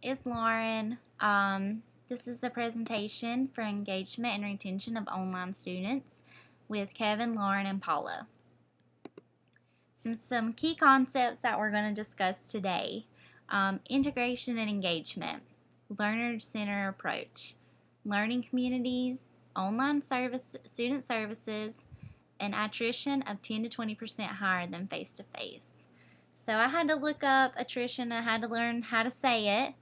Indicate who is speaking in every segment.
Speaker 1: It's Lauren. This is the presentation for engagement and retention of online students with Kevin, Lauren, and Paula. Some key concepts that we're going to discuss today. Integration and engagement, learner-centered approach, learning communities, online student services, and attrition of 10 to 20% higher than face-to-face. So I had to look up attrition. I had to learn how to say it.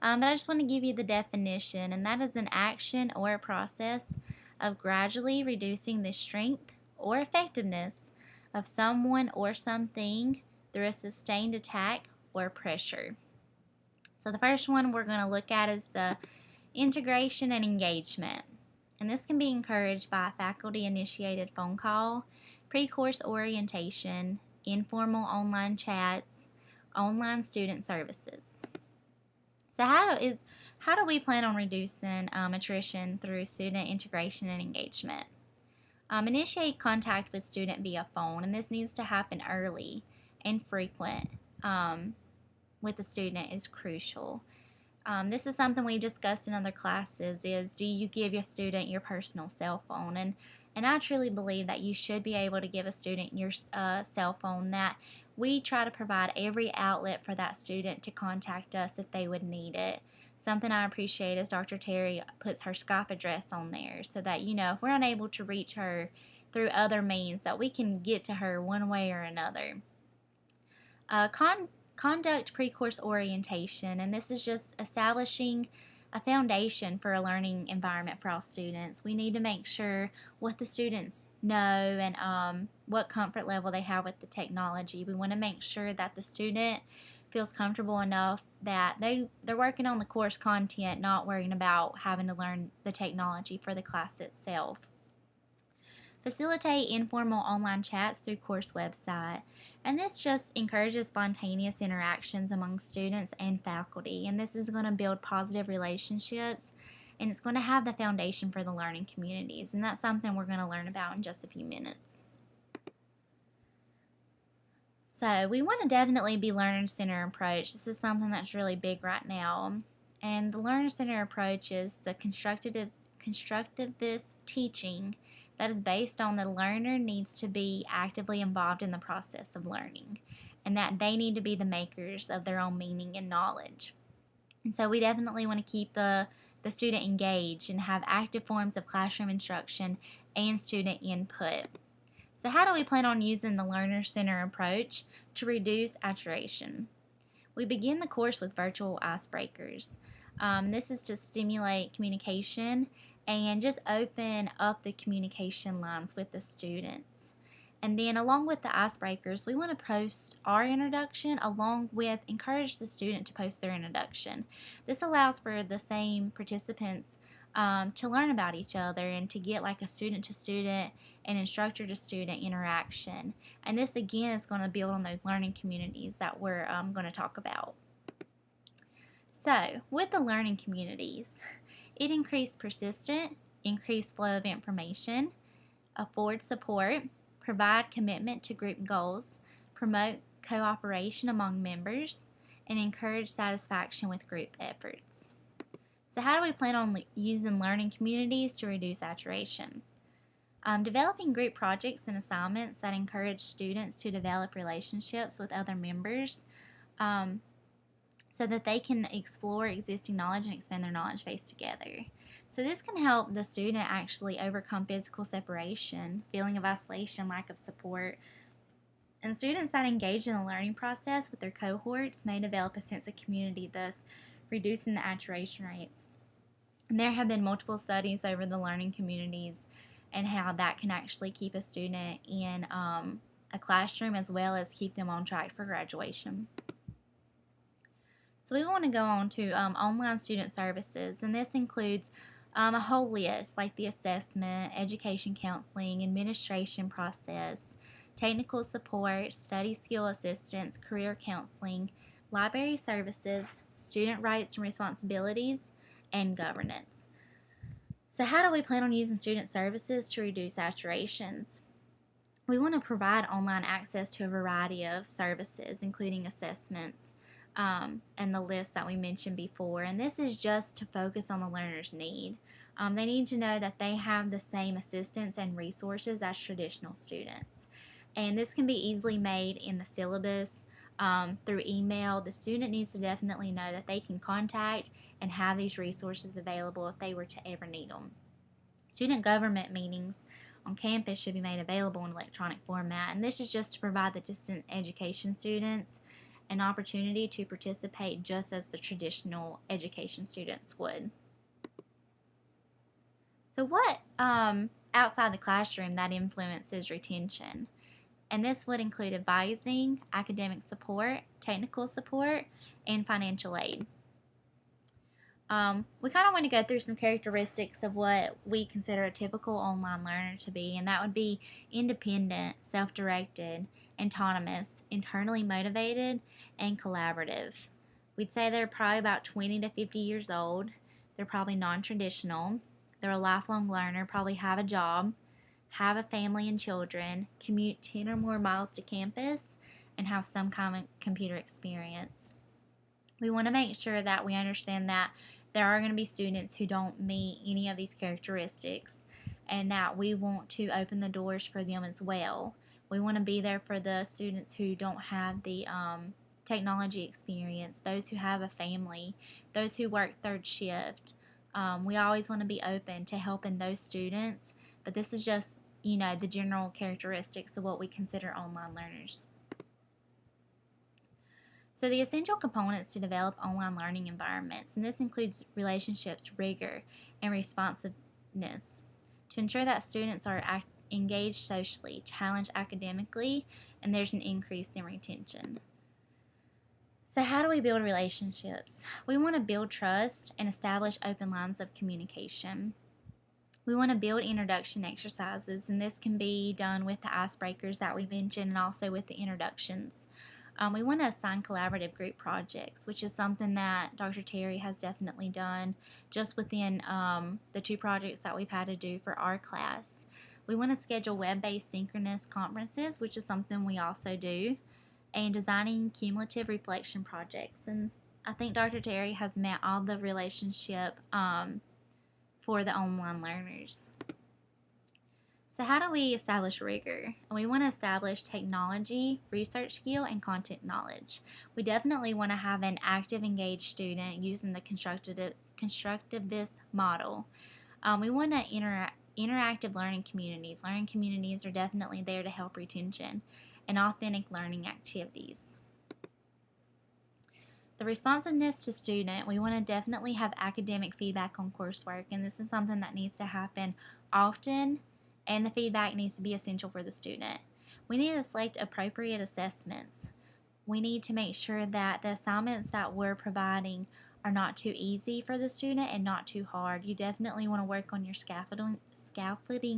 Speaker 1: But I just want to give you the definition, and that is an action or a process of gradually reducing the strength or effectiveness of someone or something through a sustained attack or pressure. So the first one we're going to look at is the integration and engagement. And this can be encouraged by a faculty-initiated phone call, pre-course orientation, informal online chats, online student services. So how do we plan on reducing attrition through student integration and engagement? Initiate contact with student via phone, and this needs to happen early and frequent with the student is crucial. This is something we've discussed in other classes is, do you give your student your personal cell phone? And I truly believe that you should be able to give a student your cell phone, that we try to provide every outlet for that student to contact us if they would need it. Something I appreciate is Dr. Terry puts her Skype address on there so that, if we're unable to reach her through other means, that we can get to her one way or another. Conduct pre-course orientation, and this is just establishing a foundation for a learning environment for all students. We need to make sure what the students know and what comfort level they have with the technology. We want to make sure that the student feels comfortable enough that they're working on the course content, not worrying about having to learn the technology for the class itself. Facilitate informal online chats through course website, and this just encourages spontaneous interactions among students and faculty, and this is going to build positive relationships, and it's going to have the foundation for the learning communities, and that's something we're going to learn about in just a few minutes. So we want to definitely be learner-centered approach. This is something that's really big right now, and the learner-centered approach is the constructivist teaching that is based on the learner needs to be actively involved in the process of learning, and that they need to be the makers of their own meaning and knowledge. And so we definitely want to keep the student engaged and have active forms of classroom instruction and student input. So how do we plan on using the learner-centered approach to reduce attrition? We begin the course with virtual icebreakers. This is to stimulate communication and just open up the communication lines with the students. And then along with the icebreakers, we want to post our introduction along with encourage the student to post their introduction. This allows for the same participants to learn about each other and to get like a student-to-student and instructor-to-student interaction. And this again is going to build on those learning communities that we're going to talk about. So with the learning communities, it increased persistent, increased flow of information, afford support, provide commitment to group goals, promote cooperation among members, and encourage satisfaction with group efforts. So how do we plan on using learning communities to reduce attrition? Developing group projects and assignments that encourage students to develop relationships with other members so that they can explore existing knowledge and expand their knowledge base together. So this can help the student actually overcome physical separation, feeling of isolation, lack of support. And students that engage in the learning process with their cohorts may develop a sense of community, thus reducing the attrition rates. And there have been multiple studies over the learning communities and how that can actually keep a student in a classroom as well as keep them on track for graduation. So we want to go on to online student services, and this includes a whole list like the assessment, education counseling, administration process, technical support, study skill assistance, career counseling, library services, student rights and responsibilities, and governance. So how do we plan on using student services to reduce attritions? We want to provide online access to a variety of services, including assessments, and the list that we mentioned before. And this is just to focus on the learner's need. They need to know that they have the same assistance and resources as traditional students. And this can be easily made in the syllabus through email. The student needs to definitely know that they can contact and have these resources available if they were to ever need them. Student government meetings on campus should be made available in electronic format, and this is just to provide the distant education students an opportunity to participate just as the traditional education students would. So what outside the classroom that influences retention? And this would include advising, academic support, technical support, and financial aid. We kind of want to go through some characteristics of what we consider a typical online learner to be, and that would be independent, self-directed, autonomous, internally motivated, and collaborative. We'd say they're probably about 20 to 50 years old. They're probably non-traditional. They're a lifelong learner, probably have a job, have a family and children, commute 10 or more miles to campus, and have some kind of computer experience. We want to make sure that we understand that there are going to be students who don't meet any of these characteristics, and that we want to open the doors for them as well. We want to be there for the students who don't have the technology experience, those who have a family, those who work third shift. We always want to be open to helping those students, but this is just, the general characteristics of what we consider online learners. So the essential components to develop online learning environments, and this includes relationships, rigor, and responsiveness to ensure that students are engaged socially, challenged academically, and there's an increase in retention. So how do we build relationships? We want to build trust and establish open lines of communication. We want to build introduction exercises, and this can be done with the icebreakers that we mentioned and also with the introductions. We want to assign collaborative group projects, which is something that Dr. Terry has definitely done just within the 2 projects that we've had to do for our class. We want to schedule web-based synchronous conferences, which is something we also do, and designing cumulative reflection projects. And I think Dr. Terry has met all the relationship for the online learners. So how do we establish rigor? We want to establish technology, research skill, and content knowledge. We definitely want to have an active, engaged student using the constructivist model. We want to interactive learning communities. Learning communities are definitely there to help retention, and authentic learning activities. The responsiveness to student, we want to definitely have academic feedback on coursework, and this is something that needs to happen often, and the feedback needs to be essential for the student. We need to select appropriate assessments. We need to make sure that the assignments that we're providing are not too easy for the student and not too hard. You definitely want to work on your scaffolding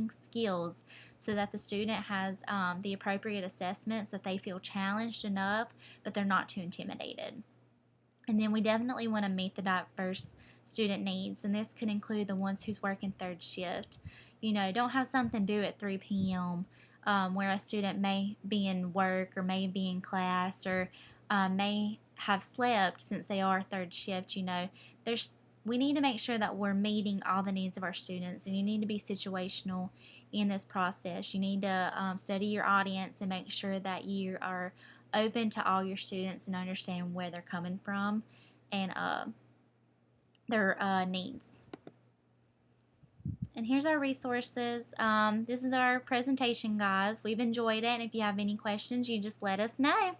Speaker 1: skills so that the student has the appropriate assessments, that they feel challenged enough, but they're not too intimidated. And then we definitely want to meet the diverse student needs, and this could include the ones who's working third shift. Don't have something due at 3 p.m. Where a student may be in work or may be in class or may have slept since they are third shift. We need to make sure that we're meeting all the needs of our students, and you need to be situational in this process. You need to study your audience and make sure that you are open to all your students and understand where they're coming from and their needs. And here's our resources. This is our presentation, guys. We've enjoyed it, and if you have any questions, you just let us know.